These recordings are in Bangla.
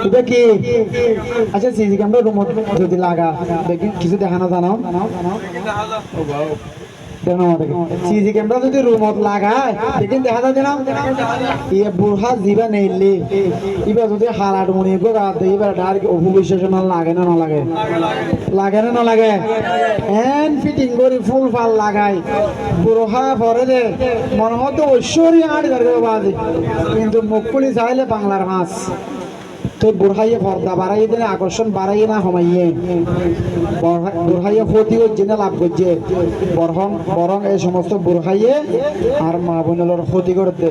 এটা কি আচ্ছা সিসি ক্যামেরা রুম যদি লাগা দেখি কিছু দেখানো জানাও সিসি ক্যামেরা যদি রুমত লাগায় দেখি দেখা যায় না ইয়ে বুড়া জিবা নেইলে এবার যদি হালাট মনে এবার আর অভিবিশ্বাস লাগে না লাগে লাগে না না লাগে এন ফিটিং করে ফুল ফাল লাগাই বুড়া পরে দে মনে হতো ঐশ্বরী আট ধরে বাজে কিন্তু মুখ খুলি চাইলে বাংলার মাছ তো বুড়াইয়ে পর্দা বাড়াইয়ে দিলে আকর্ষণ বাড়াইয়ে না হমাইয়ে বুড়াইয়ে ক্ষতি হচ্ছে না লাভ করছে বরং এই সমস্ত বুড়াইয়ে আর মা বোনের ক্ষতি করতে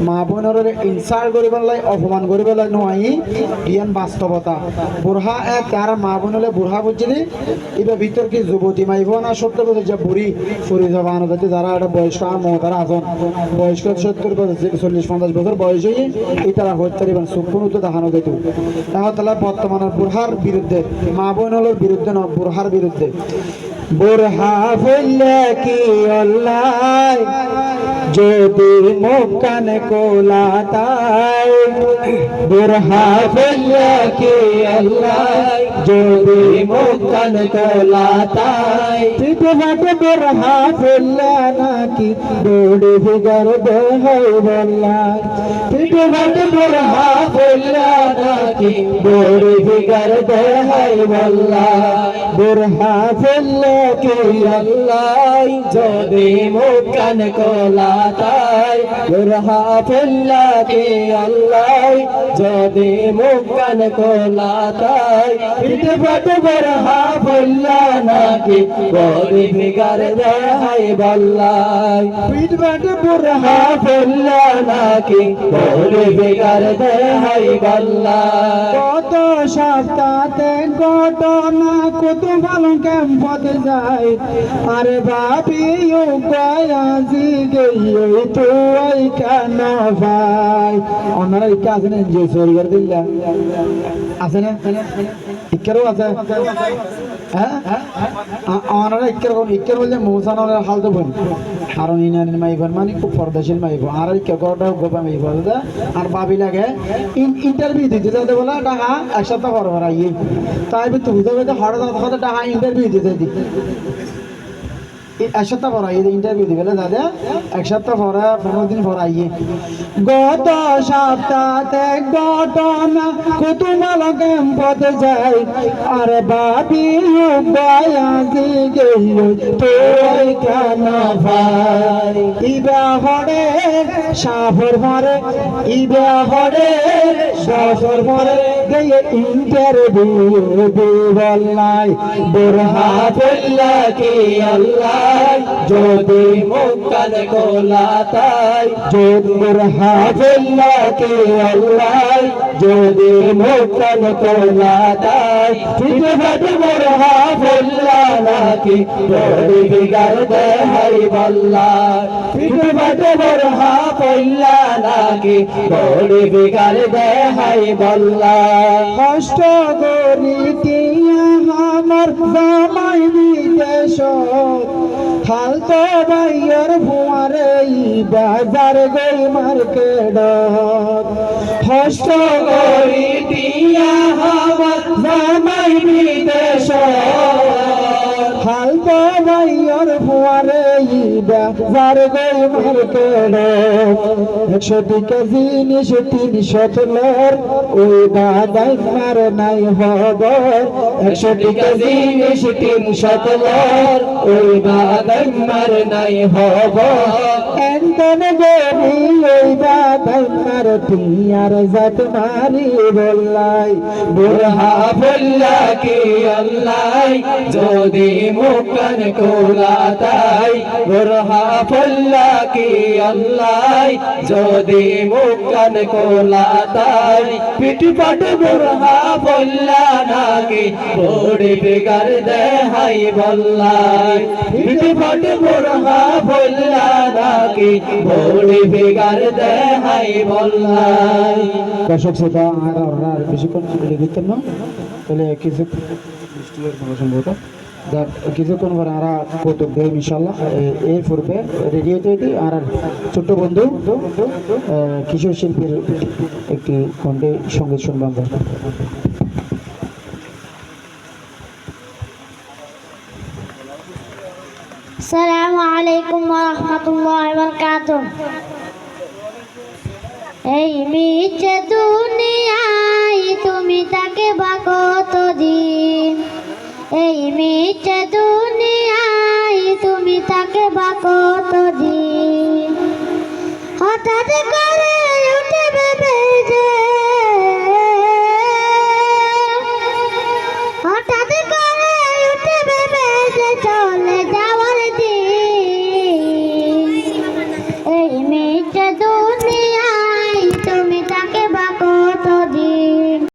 মা বোনের ইনসাল্ট করি পেলাই অপমান করি পেলাই নয় জ্ঞান বাস্তবতা বুড়া তার মা বোনলে বুড়া বুঝছি এবার ভিতর কি যুবতী মাইব না 70 বছর যে বুড়ি ফুরি যাবা আনাতে যারা একটা বয়স্ক আর মহতারা আছেন বয়স্ক 70 বছর 40-50 বছর বয়স হয়ে এই তারা হতে পারিবেন সুপুন তো দেখানো যেত তাহলে বর্তমানের বুড়হার বিরুদ্ধে মা বোনের বিরুদ্ধে না বুড়হার বিরুদ্ধে বুড়হা বললে কি আল্লাহ যদি মুখ কান কোলা তাই বুড়হা বললে কি আল্লাহ যদি মুখ কান কোলা তাই পিঠে বুড়হা বললে নাকি দৌড়ে ফিগার দেহাই বললাই পিঠে বুড়হা বললে নাকি দৌড়ে ফিগার দেহাই বললাই বুড়হা বললে কি আল্লাহ যদি মুখ কান কোলা তাই বুড়হা বললে কি আল্লাহ যদি মুখ কান কোলা তাই পিঠে বুড়হা বললে নাকি দৌড়ে ফিগার দেহাই বললাই পিঠ বুড়হা বললে নাকি দৌড়ে ফিগার দেহাই বললাই কত সপ্তাহে ঘটনা কত ভালো ক্যাম্পত যায় আরে বাপি আজি গই তুই কেন ভাই ওনারা ইকা আছে না যে সরিগার দিল্লা আছে না ইকারও আছে হ্যাঁ ওনারা ইকার বলছে মৌসানোর হাল তো বোন কারণ ইনানি মাইবার মানে খুব পর্দাশীল মাইব আর ইকা গড়টা গোপা মাইব আর ভাবি লাগে ইন্টারভিউ দিতে যাতে বলে টাকা এক সপ্তাহ পর পর আইয়ে তাই তুমি তো হঠাৎ টাকা ইন্টারভিউ দিতে দিই এক সপ্তাহ পর আইয়ে ইন্টারভিউ দিবে দাদা এক সপ্তাহ পর 15 দিন পর আইয়ে গত সপ্তাহে ঘটনা কুতুমাল ক্যাম্পতে যাই আরে বাবি বায়াজি গেল তুই কেন ভাই ইবা হরে সাফর ভরে ইবা হরে সাফর ভরে গিয়ে ইন্টারভিউ দিবলাই বুড়হা বললা কি আল্লাহ যদি মুখ কান কোলা তাই যদি বুড়হা বললা কি আল্লাহ যদি মুখ কান কোলা তাই পিঠে বুড়হা বললা নাকি দৌড়ে ফিগার দেহাই বললাই পিঠে বুড়হা বললা নাকি দৌড়ে ফিগার দেহাই বললাই কষ্ট করি আমার জামাই বিদেশ হাল তো ভাইয়ের ফুয়ারে বাজার গই মার্কেট কষ্ট করি দিয়া আমার জামাই বিদেশ হাল তো ভাইয়ের ফুয়ারে বাজার গই মার্কেট 100 কেজি জিনিস 300 লোর ওই বাদাই মার নাই হবর 100 কেজি জিনিস 300 লোর ওই বাদাই মার নাই হবর এন্তন গরি ওই বাদাই মার টিয়ার জাত মারি বললাই বুড়হা বললা কি আল্লাহ যদি মুখ কান কোলা তাই বুড়হা বললা কি আল্লাহ যদি মুখ কান কোলা তাই পিঠ বুড়হা বললা নাকি বড়ি বেগার দেহাই বললাই পিঠ বুড়হা বললা নাকি বড়ি বেগার দেহাই বললাই দর্শক শ্রোতা আর বেশিক্ষণ লিখতেন না তাহলে কিছু সম্ভবত দেখ কিছুক্ষণ পরে আমরা কৌতুক দেই ইনশাল্লাহ। এই পূর্বে রেডি হইতে হইতে আর ছোট্ট বন্ধু কিশোর শিল্পীর একটি কণ্ঠে সঙ্গীত শুনবো আমরা। আসসালামু আলাইকুম ওয়া রাহমাতুল্লাহি ওয়া বারাকাতুহু। এই মিছে দুনিয়ায় তুমি তাকে বা কতদিন, এই মিছে দুনিয়ায় তুমি তাকে বা কতদিন, হঠাৎ